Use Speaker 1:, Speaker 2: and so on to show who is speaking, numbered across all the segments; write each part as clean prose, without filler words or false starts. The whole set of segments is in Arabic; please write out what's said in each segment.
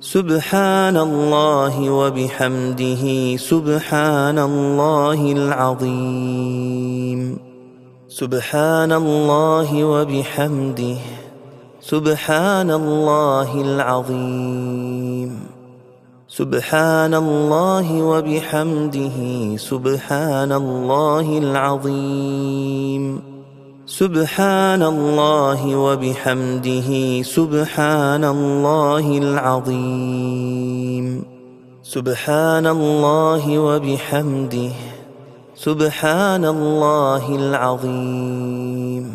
Speaker 1: سبحان الله وبحمده سبحان الله العظيم. سبحان الله وبحمده سبحان الله العظيم. سبحان الله وبحمده سبحان الله العظيم. سبحان الله وبحمده سبحان الله العظيم. سبحان الله وبحمده سبحان الله العظيم.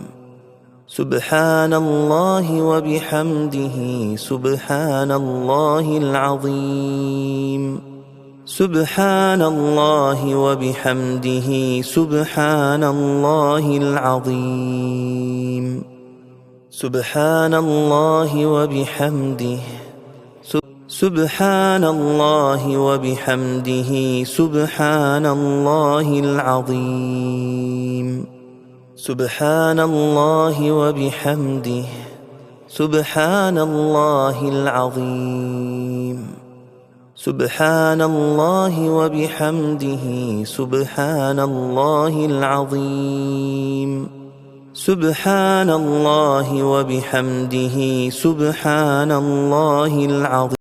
Speaker 1: سبحان الله وبحمده سبحان الله العظيم. سبحان الله وبحمده سبحان الله العظيم. سبحان الله وبحمده سبحان الله وبحمده سبحان الله العظيم. سبحان الله وبحمده سبحان الله العظيم. سبحان الله وبحمده سبحان الله العظيم. سبحان الله وبحمده سبحان الله العظيم.